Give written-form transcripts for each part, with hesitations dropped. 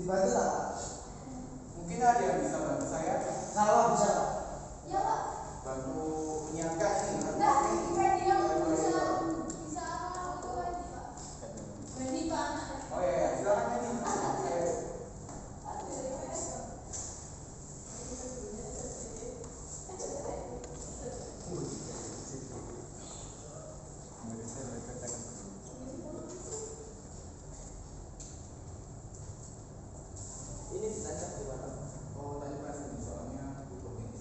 Dibantu tak Pak? Mungkin ada yang bisa bantu saya? Kalau bisa Pak. Ya Pak. Bantu menyiapkan ini. Enggak, dia bisa apa itu lagi Pak? Berani Pak. Oh iya, silakan ini. Ini ditanya di mana? Oh, tadi pas ini soalnya butuh ini.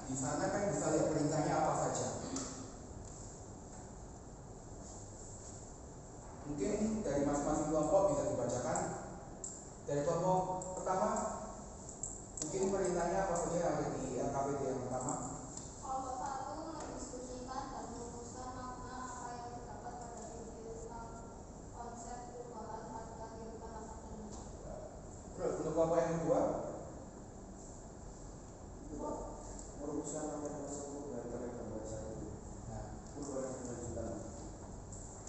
di sana kan bisa lihat perintahnya apa saja. Mungkin dari masing-masing kelompok bisa dibacakan. Dari kelompok pertama, mungkin perintahnya apa saja yang ada di LKPD yang pertama? Kelompok satu mendiskusikan dan merumuskan makna apa yang terdapat pada ide tentang konsep perubahan pada kehidupan masa kini. Terus untuk kelompok yang kedua, Merumuskan apa yang tersebut dari kalian bahasa itu. nah, Perubahan yang berlanjutan.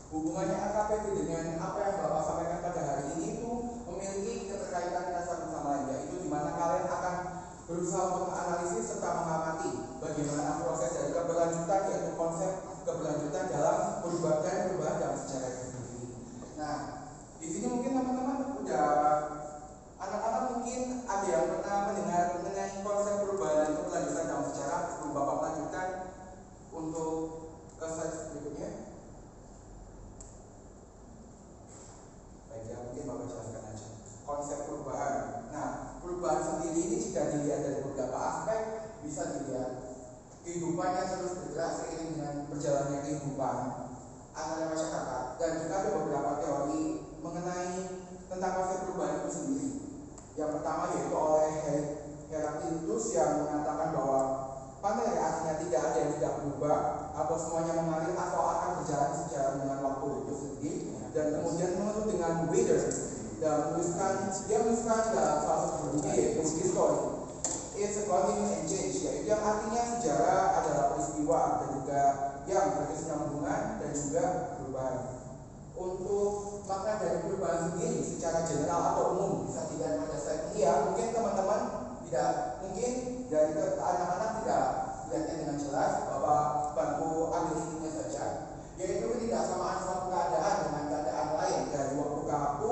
hubungannya LKPD dengan apa yang Bapak sampaikan pada hari ini itu memiliki keterkaitan yang satu sama lain, yaitu di mana kalian akan berusaha untuk menganalisis serta mengamati bagaimana proses dari keberlanjutan, yaitu konsep keberlanjutan dalam perubahan dalam sejarah itu sendiri. Nah, di sini mungkin teman-teman udah, anak-anak mungkin ada yang pernah mendengar mengenai konsep perubahan dan keberlanjutan dalam sejarah. Sebelum Bapak lanjutkan untuk ke slide berikutnya. Baik, ya mungkin Bapak jelaskan aja konsep perubahan. Nah, perubahan sendiri ini jika dilihat dari beberapa aspek, bisa dilihat kehidupan yang terus bergerak seiring dengan berjalannya kehidupan antara masyarakat, dan juga ada beberapa teori mengenai tentang konsep perubahan itu sendiri. Yang pertama yaitu oleh Heraklitus yang mengatakan bahwa panera artinya tidak ada yang tidak berubah atau semuanya mengalir atau akan berjalan sejalan dengan waktu itu sendiri. Dan kemudian menurut dengan Weeder dan dia menuliskan dalam salah satu bukunya yaitu History It's a Continuous and Change, yaitu yang artinya sejarah adalah peristiwa dan juga yang berkesinambungan dan juga perubahan. Untuk makna dari perubahan sendiri secara general atau umum bisa dilihat pada slide ini ya. Mungkin teman-teman tidak, mungkin dari anak-anak tidak lihatnya dengan jelas, Bapak bantu ambil intinya saja, yaitu ketidaksamaan suatu keadaan dengan keadaan lain dari waktu ke waktu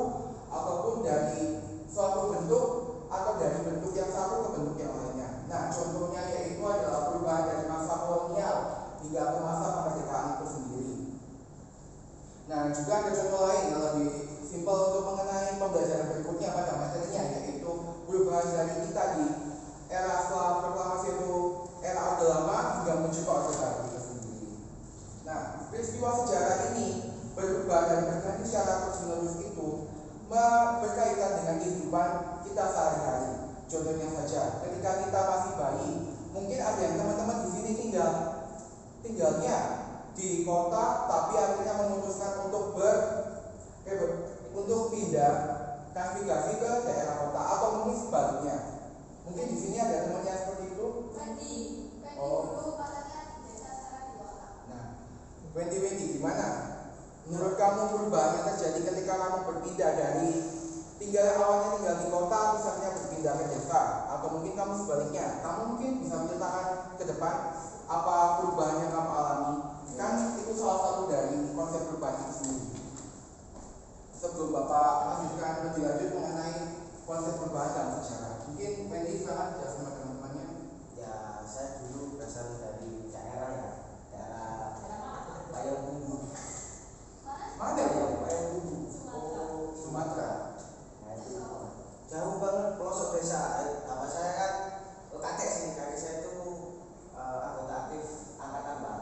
ataupun dari suatu bentuk atau dari bentuk yang satu ke bentuk yang lainnya. Nah, contohnya yaitu adalah perubahan dari masa kolonial hingga ke masa kemerdekaan itu sendiri. Nah, juga ada contoh lain yang lebih simpel untuk mengenai pembelajaran berikutnya pada materinya, yaitu perubahan dari kita di era setelah proklamasi itu era Orde Lama hingga menuju ke Orde Baru itu sendiri. Nah, peristiwa sejarah ini berubah dan berganti secara terus-menerus itu berkaitan dengan kehidupan kita sehari-hari. Contohnya saja, ketika kita masih bayi, mungkin ada yang teman-teman di sini tinggalnya di kota, tapi akhirnya memutuskan untuk pindah navigasi ke daerah kota, atau mungkin sebaliknya. Mungkin di sini ada temannya seperti itu. Wendy dulu katanya di desa sekarang di kota. Nah, Wendy gimana? Menurut kamu perubahan yang terjadi ketika kamu berpindah dari awalnya tinggal di kota, misalnya berpindah ke desa, atau mungkin kamu sebaliknya, kamu mungkin bisa menceritakan ke depan apa perubahan yang kamu alami. Kan itu salah satu dari konsep perubahan itu sendiri. Sebelum Bapak lanjutkan lebih lanjut mengenai konsep perubahan dalam sejarah, mungkin Wendy silakan jelaskan sama teman-temannya. Ya, saya dulu berasal dari daerah Payakumbuh. Mana ya? Payakumbuh. Oh, Sumatera. Nah, itu jauh banget pelosok desa. Saya kan kakek saya itu anggota aktif angkatan Pak.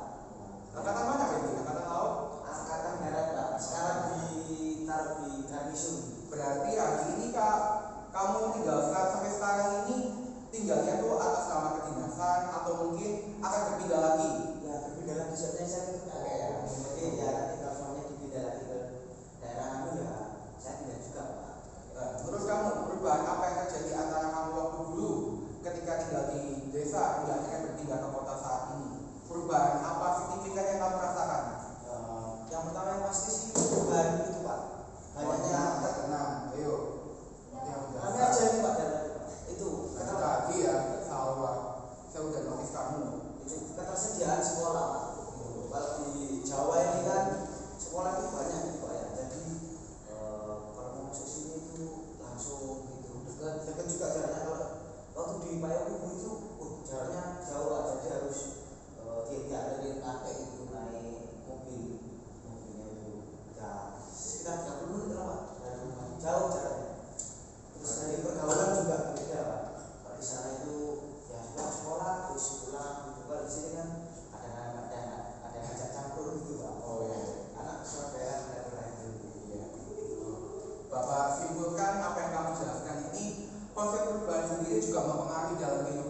Angkatan mana Wendy? Angkatan laut? Angkatan darat Pak. Sekarang ditaruh di garnison. Berarti hari ini Kak, kamu tinggal sampai sekarang ini tinggalnya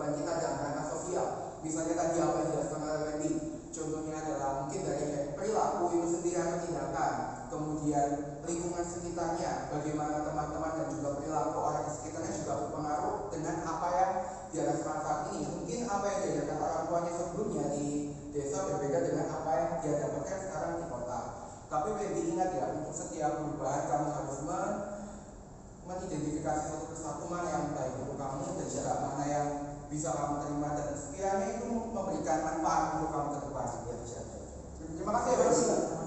kehidupan kita dalam ranah sosial. Misalnya tadi apa yang dijelaskan oleh Wendy, contohnya adalah mungkin dari perilaku itu sendiri atau tindakan, kemudian lingkungan sekitarnya, bagaimana teman-teman dan juga perilaku orang di sekitarnya juga berpengaruh dengan apa yang dia rasakan saat ini. Mungkin apa yang diajarkan orang tuanya sebelumnya di desa berbeda dengan apa yang dia dapatkan sekarang di kota. Tapi Wendy ingat ya, untuk setiap perubahan kamu harus mengidentifikasi satu persatu mana yang baik untuk kamu dan juga mana yang bisa kamu terima dan sekiranya itu memberikan manfaat untuk kamu ke depan. Terima kasih ya,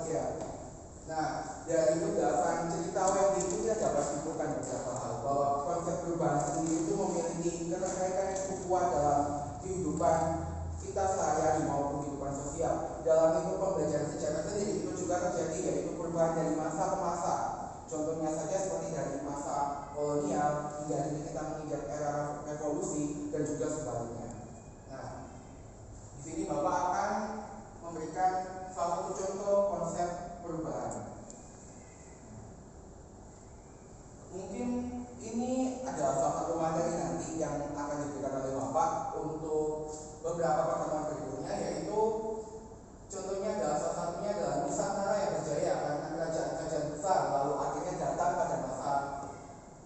ya. Nah, dari berdasarkan cerita Wendy itu kita dapat simpulkan beberapa hal bahwa konsep perubahan sendiri itu memiliki keterkaitan yang cukup kuat dalam kehidupan kita sehari-hari maupun kehidupan sosial. Dalam lingkup pembelajaran sejarah sendiri itu juga terjadi, yaitu perubahan dari masa ke masa. Contohnya saja seperti dari masa kolonial hingga kini kita menginjak era revolusi dan juga sebaliknya. Nah, di sini Bapak akan memberikan salah satu contoh konsep perubahan. Mungkin ini adalah salah satu materi nanti yang akan diberikan oleh Bapak untuk beberapa pertemuan berikutnya, yaitu contohnya adalah salah satunya adalah Nusantara yang berjaya karena kerajaan-kerajaan besar lalu akhirnya datang pada masa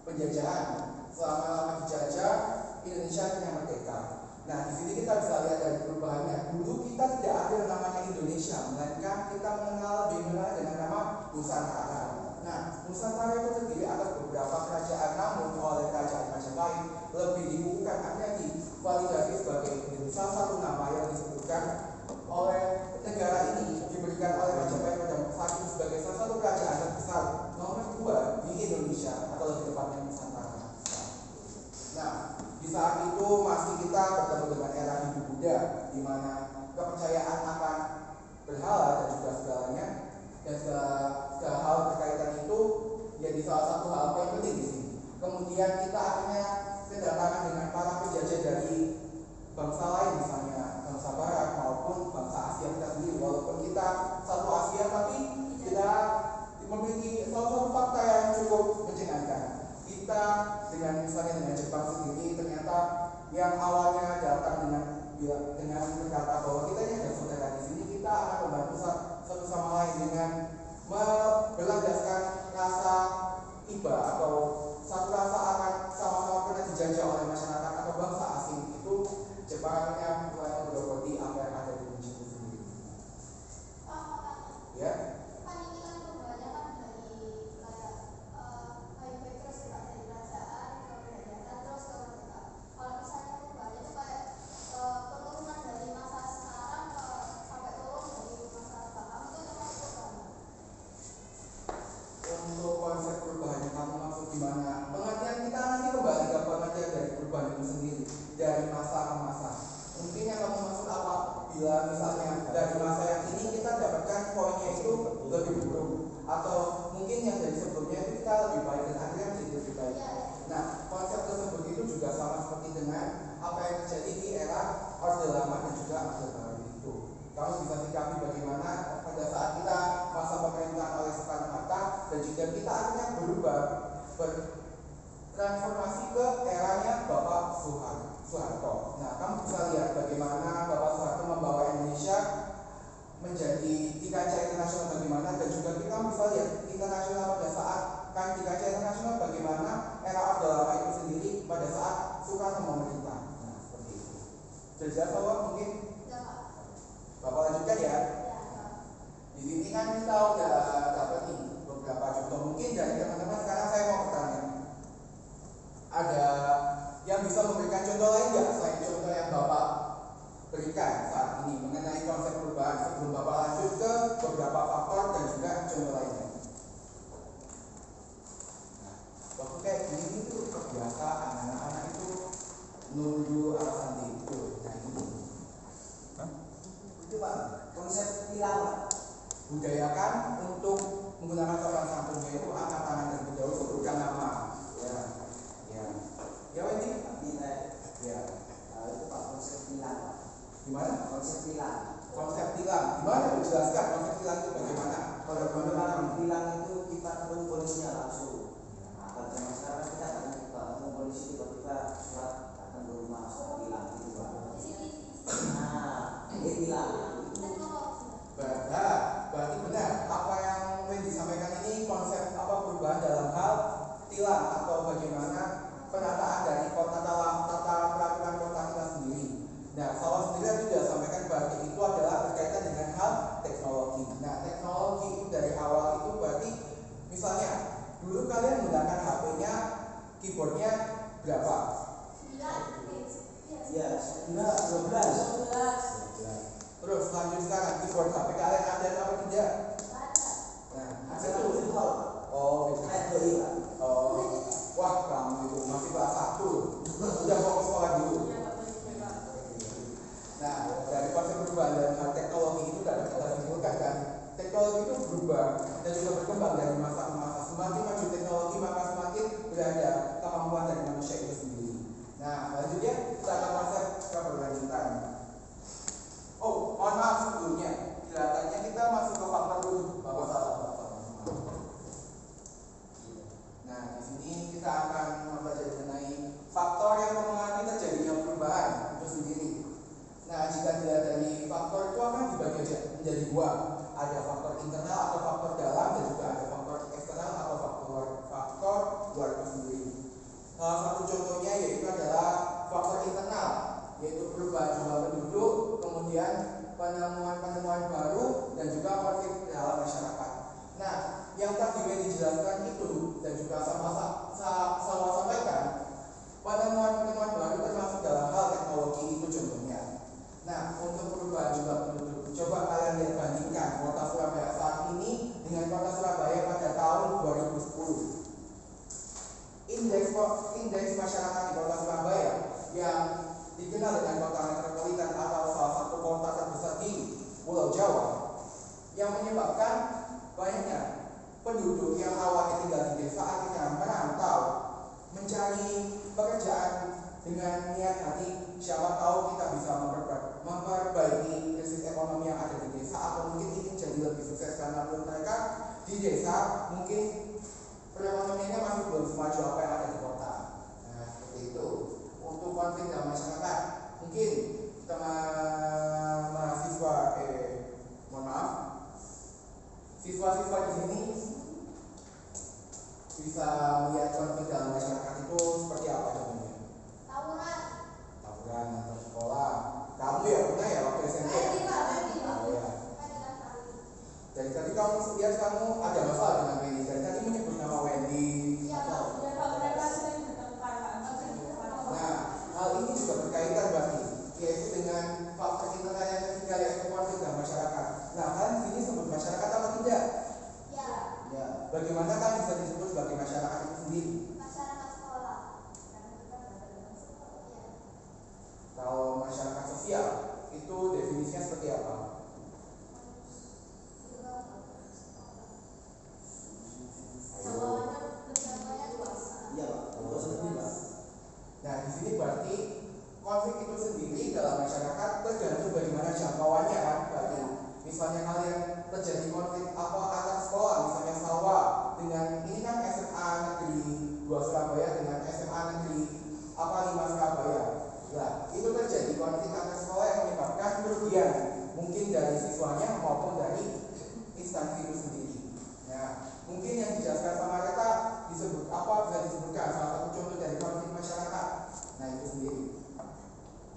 penjajahan. Selama dijajah, Indonesia akhirnya merdeka. Nah, di sini kita bisa lihat dari perubahannya. Dulu kita tidak ada yang namanya Indonesia, melainkan kita lebih mengenal dengan nama Nusantara. Nah, Nusantara itu terdiri atas beberapa kerajaan, namun oleh kerajaan Majapahit lebih dikukuhkan, artinya divalidasi sebagai salah satu nama yang disebutkan oleh negara ini, diberikan oleh Majapahit pada saat itu sebagai salah satu kerajaan terbesar nomor 2 di Indonesia, atau lebih tepatnya Nusantara. Nah, di saat itu masih kita bertemu dengan era Hindu Buddha, di mana kepercayaan akan berhala dan juga segalanya dan segala hal berkaitan itu jadi salah satu hal yang penting di sini. Kemudian kita akhirnya kedatangan dengan para penjajah dari bangsa lain, misalnya bangsa Barat maupun bangsa Asia kita sendiri. Walaupun kita satu Asia, tapi kita memiliki salah satu fakta yang cukup mencengangkan. Kita misalnya dengan Jepang sendiri, ternyata yang awalnya datang dengan berkata bahwa kita ini adalah saudara, di sini kita akan membantu satu sama lain dengan berlandaskan rasa iba atau satu rasa akan sama-sama pernah dijajah oleh masyarakat atau bangsa asing. Itu Jepang akhirnya mulai berokoti apa yang ada di Indonesia itu sendiri. Ya. Untuk konsep perubahan yang kamu maksud gimana? Pengertian kita nanti kembali ke pengertian dari perubahan itu sendiri dari masa ke masa. Mungkin yang kamu maksud apa? Bila misalnya dari masa yang ini kita dapatkan poinnya itu lebih buruk, atau mungkin yang dari sebelumnya itu kita lebih baik dan akhirnya menjadi lebih baik. Nah, konsep tersebut itu juga sama seperti dengan apa yang terjadi di era Orde Lama dan juga Orde Baru itu. Kamu bisa sikapi bagaimana pada saat kita masa pemerintahan oleh Soekarno-Hatta dan juga kita akhirnya berubah bertransformasi ke eranya Bapak Soeharto. Nah, kamu bisa lihat bagaimana Bapak Soeharto membawa Indonesia menjadi di kancah internasional bagaimana, dan juga kita bisa lihat internasional pada saat di kancah internasional bagaimana era Orde Lama itu sendiri pada saat Soekarno memerintah. Nah, seperti itu. Jelas bahwa mungkin Bapak lanjutkan ya. Di sini kan kita udah dapat nih beberapa contoh. Mungkin dari teman-teman sekarang saya mau bertanya, ada yang bisa memberikan contoh lain nggak selain contoh yang Bapak berikan saat ini mengenai konsep perubahan, sebelum Bapak lanjut ke beberapa faktor dan juga contoh lainnya? Nah, waktu kayak gini itu kebiasaan anak-anak itu nunggu alasan itu. Nah, ini itu Pak, konsep tilang budayakan untuk menggunakan sopan santun, yaitu angkat tangan dan berjauh sebutkan nama. Ya Wendy? Ya. Itu Pak, konsep tilang. Gimana? Konsep tilang. Konsep tilang. Gimana? Dijelaskan konsep tilang itu bagaimana? Kalau di tilang itu kita ketemu polisinya langsung. Nah, kalau zaman sekarang kita ketemu polisi tiba-tiba surat datang ke rumah surat tilang. Enggak, 12. Terus lanjut sekarang keyboard HP kalian ada apa tidak? Nah, Ada tuh virtual. oh gitu. Kayak doi lah. Oh, wah kamu itu masih kelas 1 udah mau ke sekolah dulu. Nah, dari konsep perubahan dalam hal teknologi itu dapat kita simpulkan kan, teknologi itu berubah dan juga berkembang dari masa ke masa. Semakin maju teknologi maka semakin berada kemampuan dari manusia itu sendiri. Nah, selanjutnya kita akan konsep keberlanjutan. Oh, mohon maaf sebelumnya, kelihatannya kita masuk ke faktor dulu. Bapak salah faktor. Nah, di sini kita akan mempelajari mengenai faktor yang mempengaruhi terjadinya perubahan itu sendiri. Nah, jika dilihat dari faktor itu akan dibagi menjadi dua. Ada faktor internal atau faktor dalam dan juga ada faktor eksternal atau faktor luar itu sendiri. Salah satu contohnya yaitu adalah faktor internal, yaitu perubahan jumlah penduduk, kemudian penemuan baru dan juga konflik dalam masyarakat. Nah, yang tadi dijelaskan itu dan juga saya sampaikan, penemuan baru termasuk dalam hal teknologi itu contohnya. Nah, untuk perubahan jumlah penduduk, coba kalian lihat bandingkan kota Surabaya saat ini dengan kota Surabaya pada tahun 2010. Indeks masyarakat di kota Surabaya yang dikenal dengan kota metropolitan atau salah satu kota terbesar di Pulau Jawa, yang menyebabkan banyaknya penduduk yang awalnya tinggal di desa akhirnya merantau mencari pekerjaan dengan niat hati, siapa tahu kita bisa memperbaiki krisis ekonomi yang ada di desa, atau mungkin ingin jadi lebih sukses karena menurut mereka di desa mungkin perekonomiannya masih belum semaju apa yang ada di kota. Nah, seperti itu. Untuk konflik dalam masyarakat, mungkin teman mahasiswa mohon maaf, siswa-siswa di sini bisa melihat konflik dalam masyarakat itu seperti apa contohnya? Tawuran antar sekolah. Kamu ya pernah ya waktu SMP ya? Oh ya. Dari tadi kamu lihat kamu ada masalah dengan Wendy. Dari tadi menyebut nama Wendy. Nah, hal ini juga berkaitan berarti, yaitu dengan faktor internal yang ketiga, yaitu konflik dalam masyarakat. Nah, kan sini sebut masyarakat apa tidak? Ya. Bagaimana kan bisa disebut sebagai masyarakat itu sendiri? Masyarakat sekolah. Kalau masyarakat sosial itu definisinya seperti apa? Iya, Pak. Kalau sendiri, Pak. Nah, di sini berarti konflik itu sendiri dalam masyarakat tergantung bagaimana jangkauannya kan. Berarti misalnya kalian terjadi konflik apa antar sekolah, misalnya sawah dengan ini kan SMA Negeri 2 Surabaya dengan SMA Negeri 5 Surabaya. Nah, itu terjadi konflik antar sekolah yang menyebabkan kerugian mungkin dari siswanya maupun dari instansi itu sendiri. Nah, mungkin yang dijelaskan sama Reta disebut apa, bisa disebutkan salah satu contoh dari konflik masyarakat. Nah, itu sendiri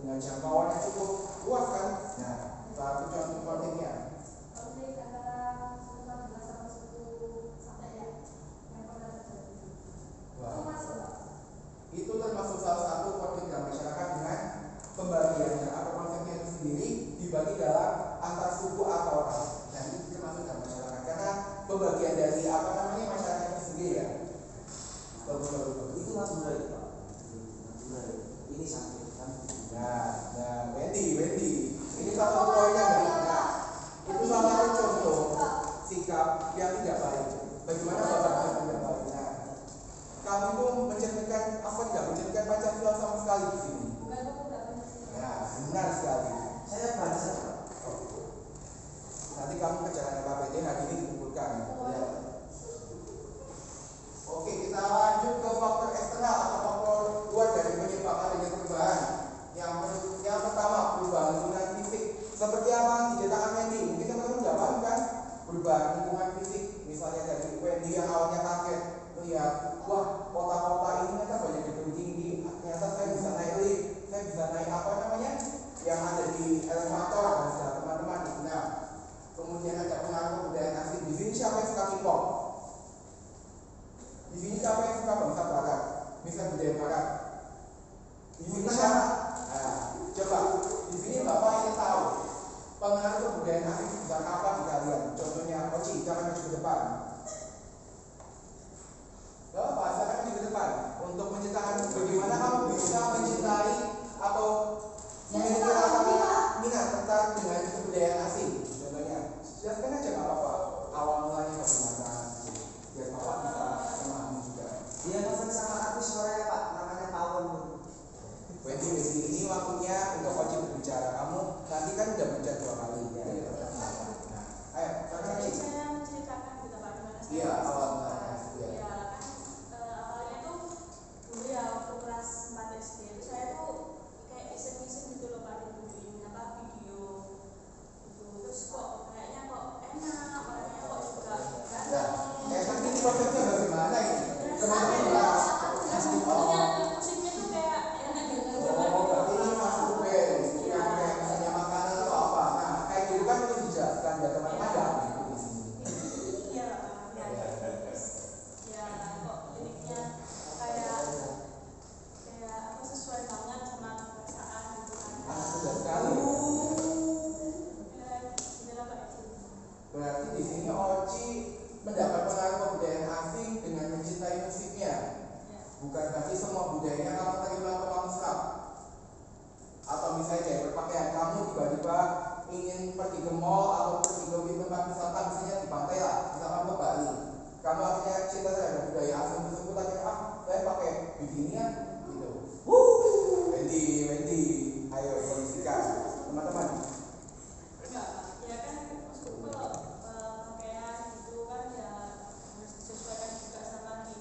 dengan jangkauan yang cukup luas kan. Nah, salah satu contoh konfliknya Konflik antara suku Madura sama suku Sampaya yang pernah terjadi. Itu termasuk salah satu konflik dalam masyarakat dengan pembagiannya atau konsepnya itu sendiri dibagi dalam antar suku atau orang. Dan itu termasuk dalam masyarakat karena pembagian dari masyarakat itu sendiri ya. Bagus. Itu Madura ya, Pak. Madura ya. Ini sakit kan. Nah, Wendy. Ini salah satu poin yang baik. Nah, itu salah satu contoh sikap yang tidak baik. Bagaimana Bapak yang tidak baik? Nah, kamu itu mencerminkan apa, tidak mencerminkan Pancasila sama sekali di sini. Nah, benar sekali. Saya baca, Pak. Nanti kamu ke jalan KPD hari ini dikumpulkan. Ya. Oke, kita lanjut ke faktor eksternal atau faktor luar dari penyebab adanya perubahan. Yang pertama, perubahan lingkungan fisik. Seperti apa diceritakan Wendy? Mungkin teman-teman sudah paham kan? Perubahan lingkungan fisik, misalnya dari Wendy yang awalnya kaget melihat, wah, kota-kota ini ternyata banyak gedung tinggi. Ternyata saya bisa naik lift, saya bisa naik yang ada di elevator dan segala teman-teman. Nah, kemudian ada pengaruh kebudayaan asing. Di sini siapa yang suka K-pop? Di sini siapa yang suka bangsa barat? Misal budaya barat? Di sini siapa? Nah, coba bicara, kamu nanti kan udah belajar 2 kali ya. Nah, ayo, sekarang Jadi saya menceritakan betapa gimana saya iya, masuk awal sekolah. mulanya, Ya kan awalnya tuh dulu ya waktu kelas 4 SD itu saya tuh kayak iseng-iseng gitu loh Pak, videoin apa video itu, terus kok kayaknya kok enak, orangnya kok juga Nah, nanti ini konsepnya bagaimana ini? Teman-teman ya, bahas. musiknya tuh kayak enak gitu. Oh, berarti ini masuk band, bukan kayak misalnya makanan atau apa. Nah, kayak gitu kan perlu dijelaskan ya teman-teman ya. Iya, ya kok liriknya kayak apa sesuai banget sama perasaan gitu kan. Sudah sekali. Ya, inilah Pak itu. Berarti di sini Oci mendapat pengaruh kebudayaan asing dengan mencintai musiknya. Ya. Bukan berarti semua budayanya kamu terima atau kamu serap. Atau misalnya kayak berpakaian kamu tiba-tiba ingin pergi ke mall atau pergi ke tempat wisata misalnya di pantai lah, misalkan ke Bali. Kamu akhirnya cinta terhadap budaya asing tersebut akhirnya saya pakai bikinian gitu. Wendy, ayo kondisikan teman-teman. Enggak, ya kan maksudku kalau pakaian gitu kan ya harus disesuaikan juga sama di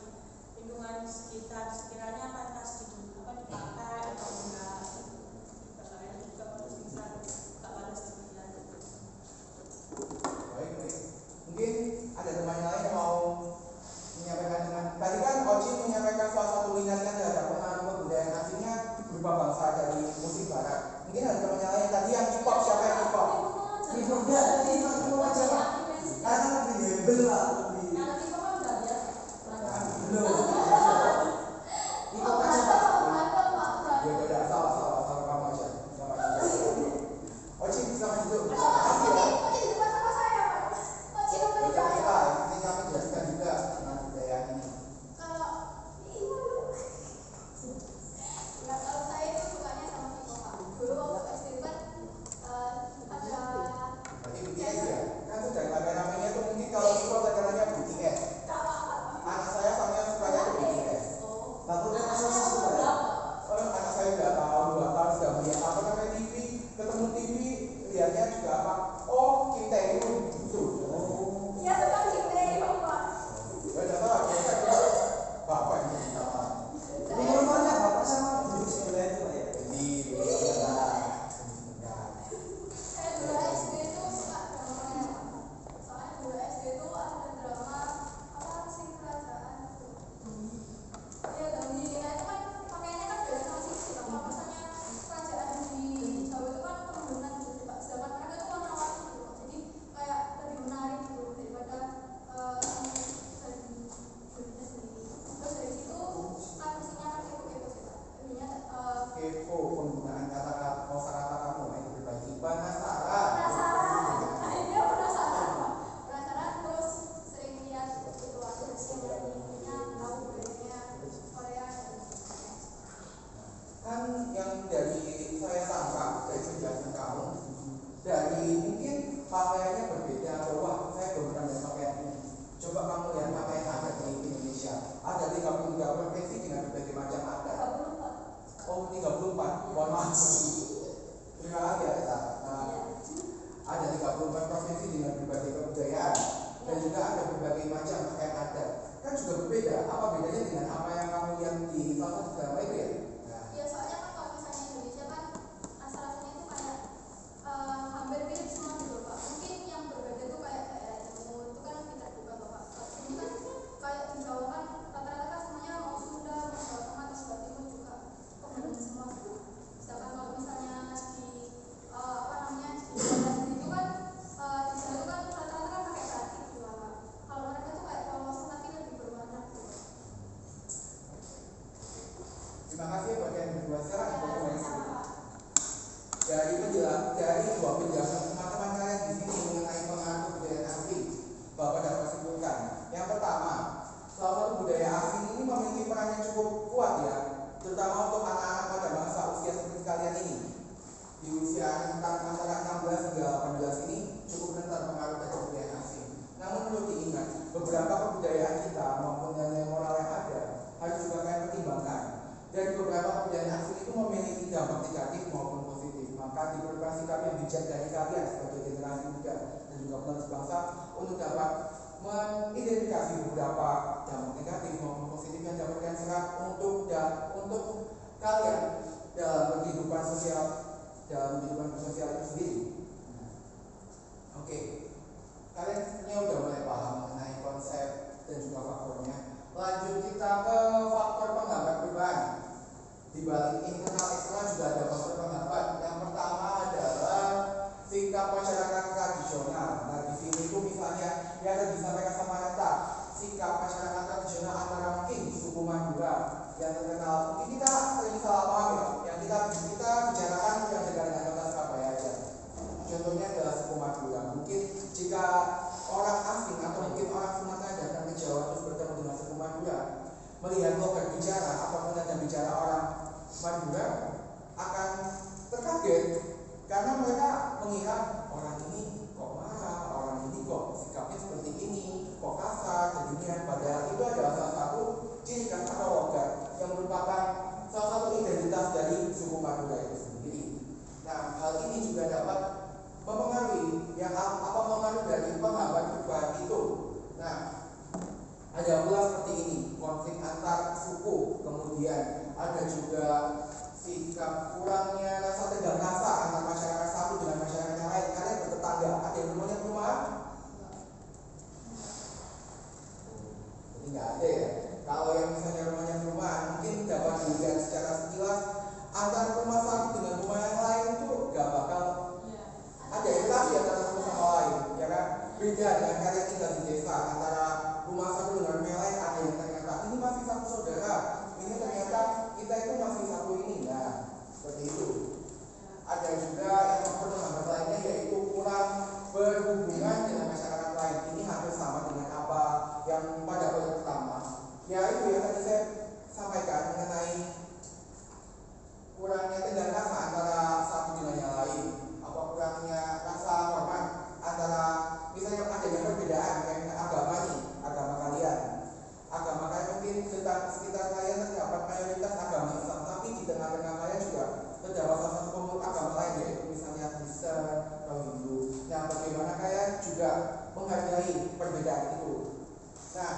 lingkungan sekitar, sekiranya pantas dipakai atau enggak. Pakaian juga harus bisa tak balas dilihat. Baik. Mungkin ada teman lain yang mau menyampaikan dengan tadi kan Oci menyampaikan salah satu minatnya terhadap pengaruh kebudayaan asingnya berupa bangsa dari musik barat. Mungkin ada teman lain tadi yang hip hop, siapa yang hip hop? Itu enggak tadi itu aja Pak. Karena lebih hebel lah lebih. Kalau kita kan udah biasa. Belum. Itu aja Pak. Ya udah salah kamu aja. Oci bisa maju. Jelaskan juga dengan budaya ini. Kalau saya itu sukanya sama hip hop. Dulu waktu SD kan ada Berarti BTS ya? Kan sudah rame-ramenya tuh mungkin kalau hip-hop terkenalnya BTS. Anak saya sama yang sukanya itu BTS. Bagusnya masuk suka ya. Anak saya udah tahun 2 tahun sudah melihat apa namanya TV, ketemu TV, lihatnya juga apa? Oh, kita itu gitu. ya suka gitu Pak. Ya udah tahu, kita itu bapak ini sama. Ini rumahnya bapak sama dulu sebelah itu Pak ya. Jadi, Saya dulu SD itu suka dramanya. Soalnya dulu SD itu ada drama apa sing kerajaan itu. Ya Dami, nah itu kan pakaiannya kan beda sama sih. Kalau misalnya kerajaan di Jawa itu kan kemudian gitu Pak. Sedangkan mereka itu warna-warni gitu. Jadi kayak lebih menarik gitu daripada dari dulunya sendiri. Terus dari situ kan musiknya kan kepo-kepo sih Pak. Jadinya kepo penggunaan kata-kata kosakata kamu itu berbagi penasaran. akhirnya penasaran Pak. Penasaran terus sering lihat itu aja yang tahu budayanya Korea dan sebagainya. Kan yang dari saya tangkap dari penjelasan kamu dari mungkin pakaiannya berbeda atau wah saya belum pernah lihat pakaian ini. Coba kamu lihat pakaian adat di Indonesia. Ada 33 provinsi dengan berbagai macam adat. 34. Oh 34, mohon maaf. Terima kasih ya. Nah, ada 34 provinsi dengan berbagai kebudayaan dan juga ada berbagai macam pakaian adat. Kan juga berbeda. Apa bedanya dengan apa yang kamu lihat di salah satu drama itu ya? Nah, Ya soalnya kan kalau misalnya Indonesia kan asal-asalnya itu kayak hampir mirip semua gitu Pak. Mungkin yang berbeda itu kayak daerah timur itu kan lebih terbuka Pak. Ini kan kayak di Jawa kan rata-rata kan semuanya mau Sunda, mau Jawa Tengah, atau Jawa Timur juga kemudian semua. Sedangkan kalau misalnya di apa namanya di Jawa sendiri itu kan di Jawa itu kan rata-rata kan pakai batik gitu Pak. Kalau mereka tuh kayak polosan tapi lebih berwarna gitu. terima kasih buat yang berdua sekarang. Ya, sama-sama Pak. Dari dua penjelasan teman-teman kalian di sini mengenai pengaruh budaya asing, Bapak dapat simpulkan. Yang pertama, salah satu budaya asing ini memiliki peran yang cukup kuat ya, terutama untuk anak-anak pada masa usia seperti kalian ini. Di usia antara 16 hingga 18 ini cukup rentan pengaruh dari budaya asing. Namun perlu diingat, beberapa kebudayaan kita maupun nilai moral yang ada harus juga kalian pertimbangkan. Dan beberapa kebudayaan asing itu memiliki dampak negatif maupun positif. Maka bijak dari kalian sebagai generasi muda dan juga penerus bangsa untuk dapat mengidentifikasi beberapa dampak negatif maupun positif yang dapat kalian serap untuk kalian dalam kehidupan sosial itu sendiri. Oke, kalian sebenarnya udah mulai paham mengenai konsep dan juga faktornya. Lanjut kita ke faktor penghambat perubahan. Di balik internal eksternal juga ada faktor penghambat. Yang pertama adalah sikap masyarakat tradisional. Nah, di sini itu misalnya yang tadi disampaikan sama Nata, sikap masyarakat tradisional antara mungkin suku Madura yang terkenal. Mungkin kita sering salah paham ya. Yang kita bicarakan yang dekat dengan kota Surabaya aja. Contohnya adalah suku Madura. Mungkin jika orang asing atau mungkin orang Sumatera datang ke Jawa terus bertemu dengan suku Madura, melihat logat bicara ataupun nada bicara orang Madura akan terkaget karena mereka mengira orang ini kok marah, orang ini kok sikapnya seperti ini, kok kasar, demikian. Padahal itu adalah salah satu ciri khas atau logat yang merupakan salah satu identitas dari suku Madura itu sendiri. Nah, hal ini juga dapat mempengaruhi mempengaruhi dari penghambat perubahan itu. Nah, ada pula seperti ini, konflik antar suku, kemudian ada juga sikap kurangnya rasa tegang rasa antar masyarakat satu dengan masyarakat yang lain. Kalian bertetangga, ada yang rumahnya perumahan? Ini nggak ada ya. Kalau yang misalnya rumahnya perumahan, mungkin dapat dilihat secara sekilas antara rumah satu dengan rumah yang lain itu nggak bakal ada relasi antara satu sama lain, ya kan? Beda dengan kalian tinggal di desa, antara rumah satu dengan rumah yang lain ada yang ternyata ini masih satu saudara, ini ternyata kita itu masih satu ini, nah seperti itu. Ada juga yang penghambat lainnya yaitu kurang berhubungan dengan masyarakat lain. Ini hampir sama dengan apa yang pada poin pertama, yaitu yang tadi saya sampaikan mengenai kurangnya tegang rasa antara satu dengan yang lain, apa kurangnya rasa hormat antara misalnya adanya perbedaan kayak agama nih, agama kalian mungkin sekitar kalian terdapat mayoritas agama Islam, tapi di tengah-tengah kalian juga terdapat salah satu pemeluk agama lain yaitu misalnya Kristen atau Hindu. Nah, bagaimana kalian juga menghargai perbedaan itu. Nah,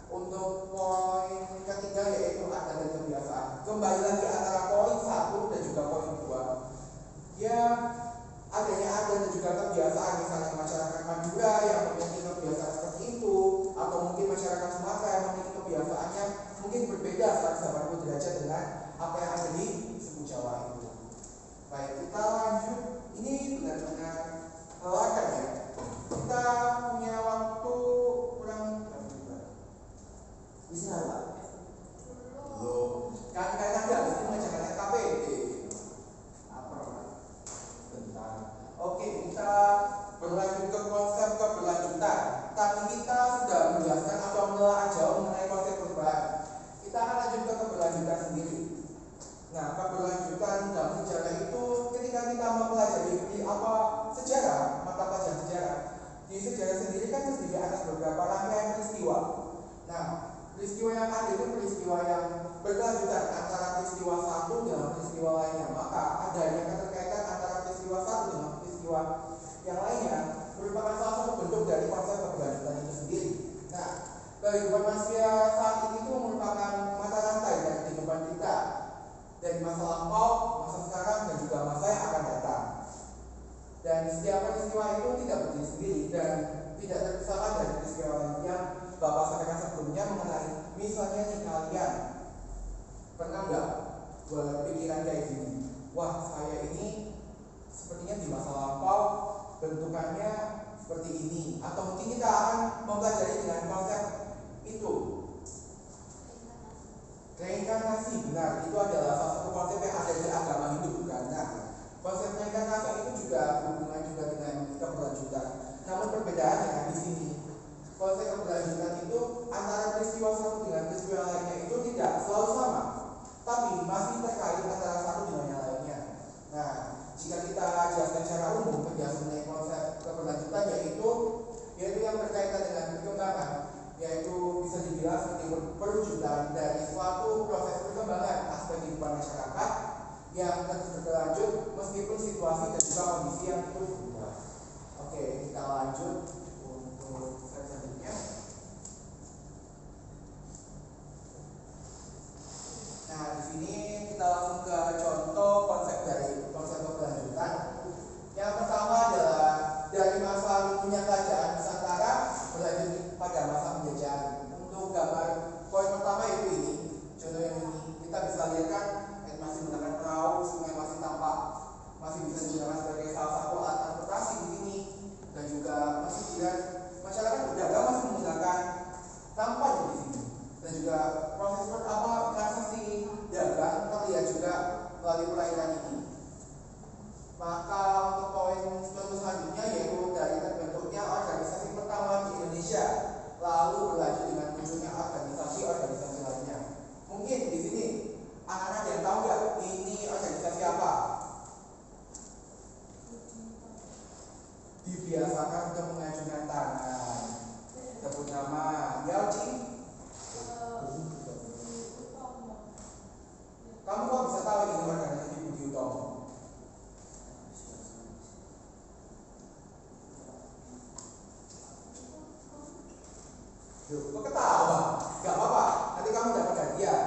untuk poin ketiga yaitu adat dan kebiasaan. Kembali lagi antara poin 1 dan juga poin 2. Ya, adanya adat dan juga kebiasaan, misalnya masyarakat Madura yang memiliki kebiasaan seperti itu, atau mungkin masyarakat Sumatera yang memiliki kebiasaannya mungkin berbeda 180 derajat dengan apa yang ada di suku Jawa itu. Baik, kita lanjut. Ini benar-benar melelahkan ya. Kita punya waktu kurang istirahat Pak. Belum. Kan ada mesti mengerjakan LKPD. Apa? Bentar. Oke, kita berlanjut ke konsep keberlanjutan. Tadi kita sudah menjelaskan atau menelaah jauh mengenai konsep perubahan. Kita akan lanjut ke keberlanjutan sendiri. Nah, keberlanjutan dalam sejarah itu ketika kita mempelajari apa sejarah, mata pelajaran sejarah. Di sejarah sendiri kan terdiri atas beberapa rangkaian peristiwa. Nah, peristiwa yang ada itu peristiwa yang berkelanjutan antara peristiwa satu dengan peristiwa lainnya. Maka adanya keterkaitan antara peristiwa satu dengan peristiwa yang lainnya merupakan salah satu bentuk dari konsep keberlanjutan itu sendiri. Nah, kehidupan manusia saat ini itu merupakan mata rantai dari kehidupan kita, dari masa lampau, masa sekarang, dan juga masa yang akan datang. Dan setiap peristiwa itu tidak berdiri sendiri dan tidak terpisahkan dari peristiwa lain yang Bapak sampaikan sebelumnya mengenai misalnya nih kalian pernah nggak berpikiran kayak gini, wah saya ini sepertinya di masa lampau bentukannya seperti ini, atau mungkin kita akan mempelajari dengan konsep itu reinkarnasi. Benar, itu adalah salah satu konsep yang ada di agama Hindu bukan? Nah, konsep reinkarnasi itu juga berhubungan juga dengan keberlanjutan. Namun perbedaannya di sini, konsep keberlanjutan itu antara peristiwa satu dengan peristiwa lainnya itu tidak selalu sama, tapi masih terkait antara satu dengan yang lainnya. Nah, jika kita jelaskan secara umum penjelasan mengenai konsep keberlanjutan yaitu yang berkaitan dengan perkembangan, yaitu bisa dibilang seperti perwujudan dari suatu proses perkembangan aspek kehidupan masyarakat yang terus berlanjut meskipun situasi dan juga kondisi yang terus berubah. Oke, kita lanjut untuk slide selanjutnya. Nah, di sini kita langsung ke contoh konsep keberlanjutan. Yang pertama adalah dari masa punya kerajaan Nusantara berlanjut pada masa penjajahan. Untuk gambar poin pertama itu ini, contoh yang ini kita bisa lihat kan masih menggunakan perahu, sungai masih tampak, masih bisa digunakan sebagai salah satu alat transportasi di sini, dan juga masih dilihat masyarakat berdagang masih menggunakan sampan di sini, dan juga proses pertama transaksi dagang terlihat juga melalui perairan ini. Maka untuk poin contoh selanjutnya yaitu dari terbentuknya organisasi pertama di Indonesia, lalu berlanjut dengan munculnya organisasi lainnya. Mungkin di sini anak-anak yang tahu nggak ini organisasi apa? Dibiasakan untuk mengajukan tangan, sebut nama, ya Ci. Kamu kok bisa tahu ini organisasi Budi Utomo? Kok ketawa? Gak apa-apa, nanti kamu dapat hadiah.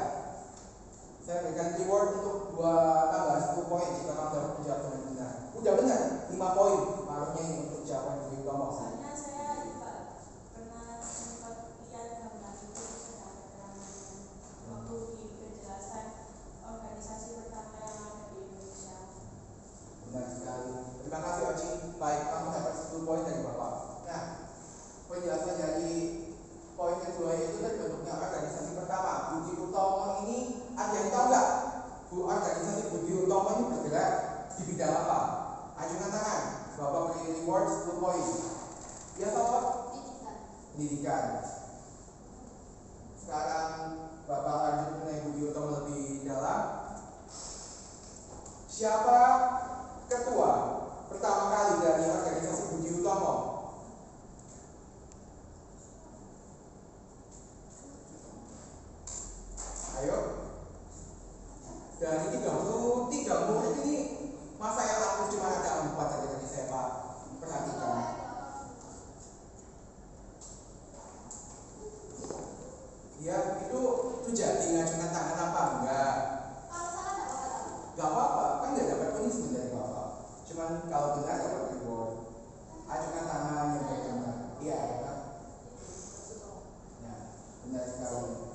Saya berikan reward untuk 10 poin jika kamu dapat menjawab dengan benar. Udah benar, 5 poin. Maruhnya ini untuk jawaban Budi Utomo. Soalnya saya juga pernah sempat lihat gambar itu waktu di penjelasan organisasi pertama yang ada di Indonesia. Benar sekali. Terima kasih Oci. Baik, kamu dapat 10 poin dari Bapak. Nah, penjelasan dari poin kedua yaitu terbentuknya organisasi pertama Budi Utomo ini. Ada yang tahu nggak? Organisasi Budi Utomo ini bergerak di bidang apa? Ajukan tangan. Bapak beri reward 10 poin. Ya Bapak? Pendidikan. Sekarang Bapak lanjut mengenai Budi Utomo lebih dalam. Siapa ketua pertama kali dari organisasi Budi Utomo? Ayo. Dari 33 murid ini masa yang aktif cuma ada 4 saja tadi saya Pak perhatikan. Ya itu jadi ngajukan tangan apa enggak? Gak apa-apa, kan nggak dapat punishment dari Bapak. Cuman kalau benar dapat reward. Ajukan tangan yang benar. Iya kan? Nah, benar sekali.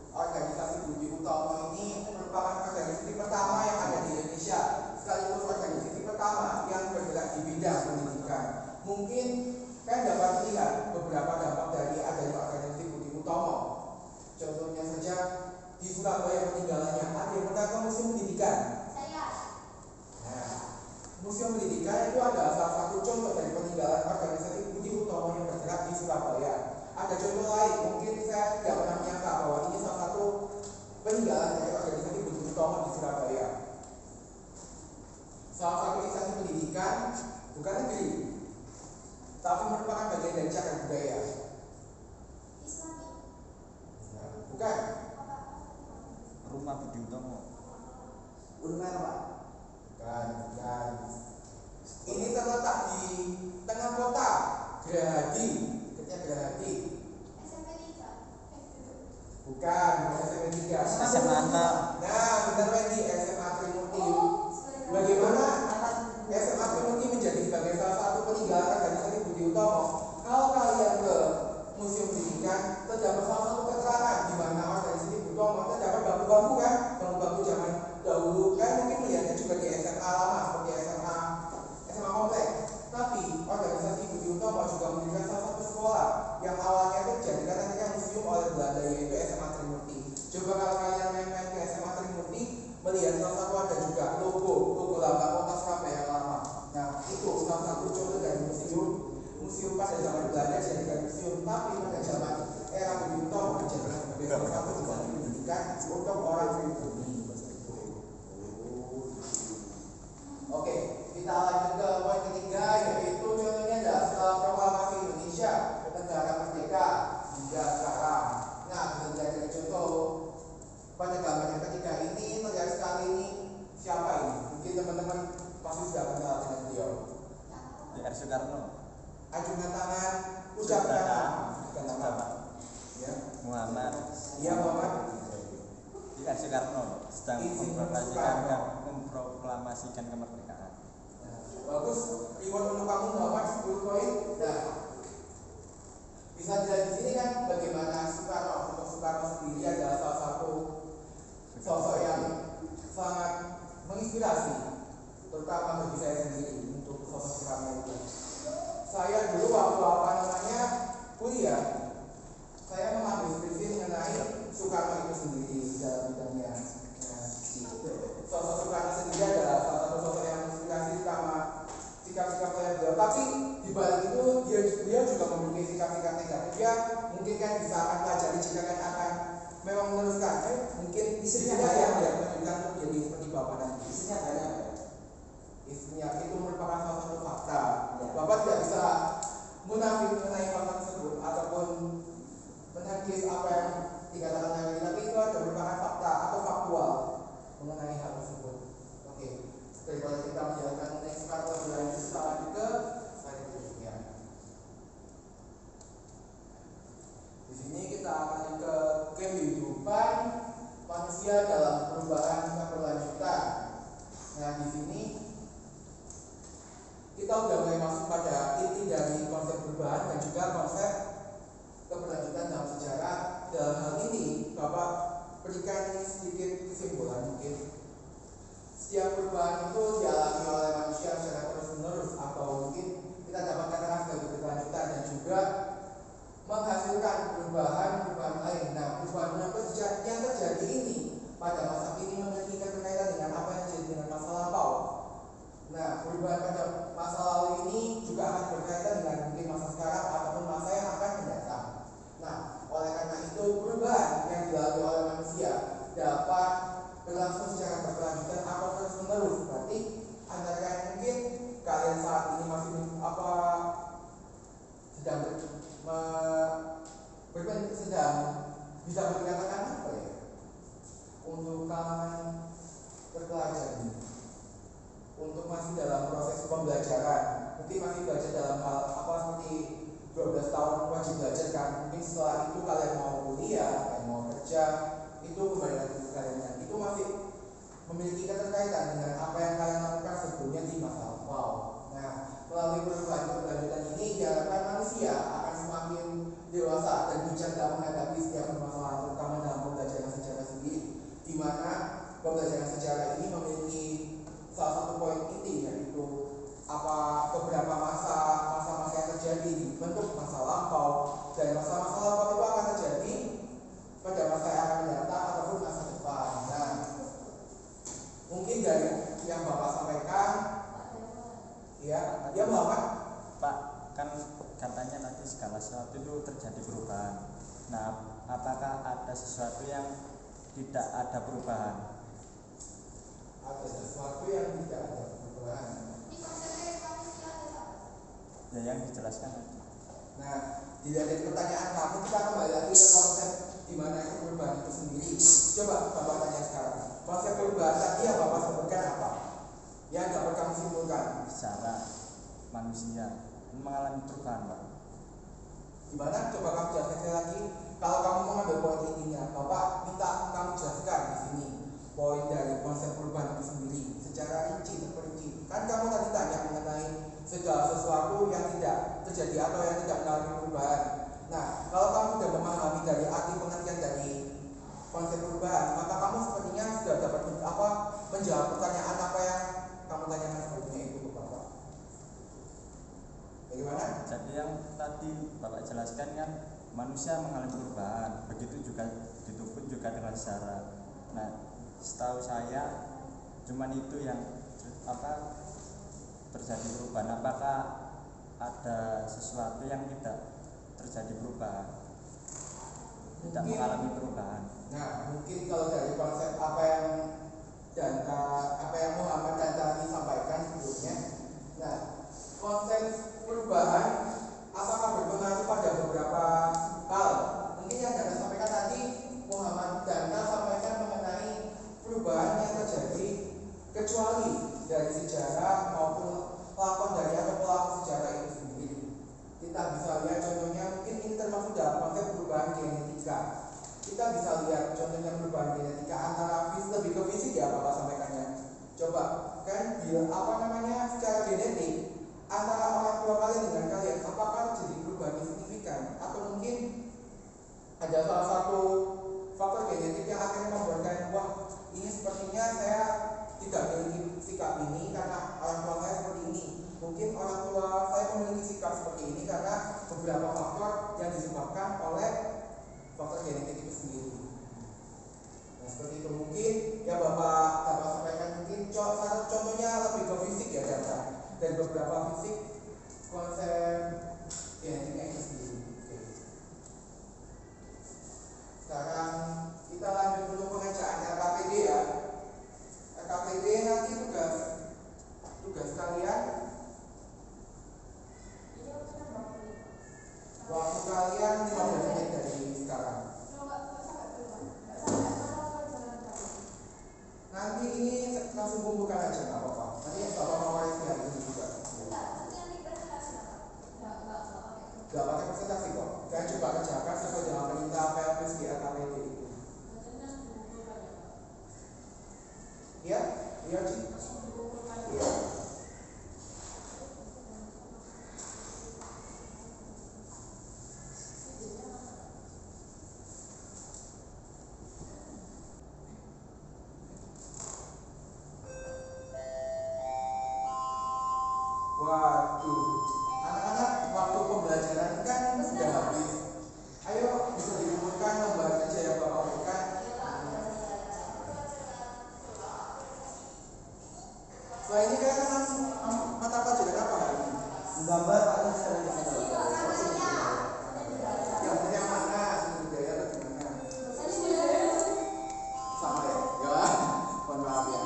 Organisasi Budi Utomo ini merupakan organisasi pertama yang ada di Indonesia, sekaligus organisasi pertama yang bergerak di bidang pendidikan. Mungkin kan dapat melihat beberapa dampak dari adanya organisasi Budi Utomo. Contohnya saja di Surabaya peninggalannya, ada yang pernah ke museum pendidikan? Nah, museum pendidikan itu adalah salah satu contoh dari peninggalan organisasi Budi Utomo yang bergerak di Surabaya. Ada contoh lain, mungkin saya tidak pernah menyangka bahwa ini salah satu peninggalan dari organisasi Budi Utomo di Surabaya. Salah satu instansi pendidikan bukan negeri, tapi merupakan bagian dari cagar budaya. Nah, bukan. Rumah Budi Utomo. Unmer Pak? Bukan. Ini terletak di tengah kota Gerahadi. Gerahadi. SMP 3. Bukan SMP 3. SMA 6. Nah, benar Wendy, SMA Trimurti. Bagaimana SMA Trimurti menjadi sebagai salah satu peninggalan organisasi Budi Utomo? Kalau kalian ke museum pendidikan, terdapat salah satu keterangan di mana organisasi Budi Utomo terdapat bangku-bangku kan, bangku-bangku zaman dahulu kan mungkin melihatnya juga di SMA lama seperti SMA kompleks. Tapi organisasi Budi Utomo juga mendirikan salah satu sekolah yang awalnya itu dijadikan nantinya museum oleh Belanda yaitu SMA Trimurti. Coba kalau kalian main-main ke SMA Trimurti, melihat salah satu ada juga logo lambang kota Surabaya yang lama. Nah itu salah satu contoh dari museum pada zaman Belanda dijadikan museum, tapi pada zaman era Budi Utomo dijadikan sebagai salah satu instansi pendidikan untuk orang pribumi. Oke, kita lanjut ke poin ketiga yaitu contohnya adalah setelah proklamasi Indonesia negara merdeka hingga sekarang. Nah, kita lihat dari contoh pada gambar yang ketiga ini terlihat sekali ini siapa ini? R. Soekarno. Acungkan tangan, ucapkan nama. Ya. Muhammad. Iya Muhammad. R. Soekarno sedang memproklamasikan kemerdekaan. Nah, bagus. Reward untuk kamu Muhammad 10 poin. Nah, bisa dilihat di sini kan bagaimana Soekarno sendiri adalah salah satu sosok yang sangat menginspirasi, terutama bagi saya sendiri untuk sosok Soekarno itu. Saya dulu waktu kuliah, saya mengambil skripsi mengenai Soekarno itu sendiri dalam bidangnya. Nah, sosok Soekarno sendiri adalah salah satu sosok yang menginspirasi sama sikap-sikap saya beliau. Tapi di balik itu dia juga memiliki sikap-sikap negatif. Dia mungkin kan bisa akan pelajari jika kan akan memang meneruskan. Mungkin istrinya yang menunjukkan untuk jadi seperti bapak nanti. Istrinya banyak. Istrinya itu merupakan salah satu fakta. Bapak tidak bisa munafik mengenai fakta tersebut ataupun menangkis apa yang dikatakan lagi, tapi itu ada merupakan fakta atau faktual mengenai hal tersebut. Oke, daripada kita menjalankan mengenai Soekarno lebih lanjut, kita lanjut ke slide berikutnya. Di sini kita akan ke kehidupan manusia dalam perubahan keberlanjutan. Nah, di sini kita sudah mulai masuk pada inti dari konsep perubahan dan juga konsep keberlanjutan dalam sejarah. Dalam hal ini, Bapak berikan sedikit kesimpulan mungkin. Setiap perubahan itu dialami oleh manusia secara terus-menerus, atau mungkin kita dapat katakan sebagai keberlanjutan dan juga menghasilkan perubahan lain. Nah, perubahan yang terjadi ini pada masa kini memiliki keterkaitan dengan apa yang terjadi dengan masa lampau. Nah, perubahan pada masa lalu ini juga akan berkaitan dengan mungkin masa sekarang ataupun masa yang akan mendatang. Nah, oleh karena itu perubahan yang dilalui oleh manusia dapat berlangsung secara berkelanjutan atau terus menerus. Berarti antara kalian mungkin kalian saat ini masih sedang bisa dikatakan apa ya, untuk kalangan terpelajar ini, untuk masih dalam proses pembelajaran, mungkin masih belajar dalam hal apa seperti 12 tahun wajib belajar kan, mungkin setelah itu kalian mau kuliah, kalian mau kerja, itu kembali lagi ke kalian. Itu masih memiliki keterkaitan dengan apa yang kalian lakukan sebelumnya di masa lampau. Nah, melalui perubahan keberlanjutan ini diharapkan manusia akan semakin dewasa dan bijak dalam menghadapi setiap permasalahan, terutama dalam pembelajaran sejarah sendiri, di mana pembelajaran sejarah ini memiliki salah satu poin inti, yaitu beberapa masa-masa yang terjadi di bentuk masa lampau, dan masa-masa lampau itu akan terjadi pada masa yang akan mendatang ataupun masa depan. Nah, mungkin dari yang Bapak sampaikan, ya Muhammad. Pak, kan katanya nanti segala sesuatu itu terjadi perubahan. Nah, apakah ada sesuatu yang tidak ada perubahan? Ada sesuatu yang tidak ada perubahan. Ya, yang dijelaskan aja. Nah, tidak ada pertanyaan kamu, kita kembali lagi ke konsep di mana itu perubahan itu sendiri. Coba Bapak tanya sekarang, konsep perubahan tadi yang Bapak sebutkan apa? Yang dapat kamu simpulkan? Secara manusia mengalami perubahan, Pak. Gimana? Coba kamu jelaskan lagi. Kalau kamu mengambil poin intinya, Bapak minta kamu jelaskan di sini poin dari konsep perubahan itu sendiri secara rinci, terperinci. Kan kamu tadi tanya mengenai segala sesuatu yang tidak terjadi atau yang tidak mengalami perubahan. Nah, kalau kamu sudah memahami dari arti pengertian dari konsep perubahan, maka kamu sepertinya sudah dapat menjawab pertanyaan apa yang kamu tanyakan sebelumnya itu ke Bapak. Bagaimana? Jadi yang tadi Bapak jelaskan kan manusia mengalami perubahan, begitu pun juga dengan sejarah. Nah, setahu saya cuman itu yang terjadi perubahan. Apakah ada sesuatu yang tidak terjadi perubahan, tidak mengalami perubahan? Nah, mungkin kalau dari konsep apa yang Muhammad dan tadi sampaikan sebelumnya, nah, konsep perubahan apakah berpengaruh pada beberapa hal? Mungkin yang Dana sampaikan tadi, Muhammad dan Dana sampaikan mengenai perubahan yang terjadi kecuali dari sejarah maupun pelakon dari atau pelaku sejarah beberapa faktor yang disebabkan oleh faktor genetik itu sendiri. Nah, seperti itu mungkin yang Bapak sampaikan mungkin contohnya lebih ke fisik ya dan beberapa fisik konsep genetiknya itu sendiri. Oke. Sekarang kita lanjut untuk pengerjaan RKPD ya. RKPD nanti tugas kalian, waktu kalian 15 menit dari sekarang. Nanti ini langsung kumpulkan aja nggak apa-apa. Nanti Bapak mau koreksi hari ini juga. Gak pakai presentasi kok. Kalian coba kerjakan sesuai dengan perintah PLPS di RKPD itu. Iya? Iya sih. Iya. Waduh, anak-anak waktu pembelajaran kan sudah habis. Ayo bisa dikumpulkan lembar kerja yang Bapak berikan. Setelah ini kan langsung mata pelajaran apa hari ini? Menggambar Pak Anies dari Yang mana? Seni budaya atau gimana? Sama ya? Ya, mohon maaf ya.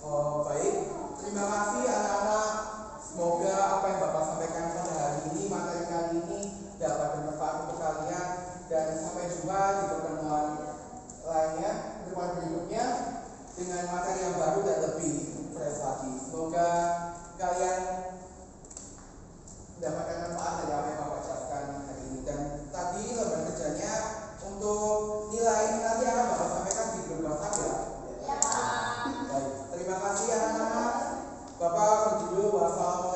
Oh baik, terima kasih anak-anak. Semoga apa yang Bapak sampaikan pada hari ini, materi kali ini dapat bermanfaat untuk kalian. Dan sampai jumpa di pertemuan lainnya, pertemuan berikutnya dengan materi yang baru dan lebih fresh lagi. Semoga kalian mendapatkan manfaat dari apa yang Bapak jelaskan hari ini. Dan tadi lembar kerjanya untuk nilai nanti akan Bapak sampaikan di grup WhatsApp ya. Baik, terima kasih anak-anak. Bapak pergi dulu. Wassalamualaikum.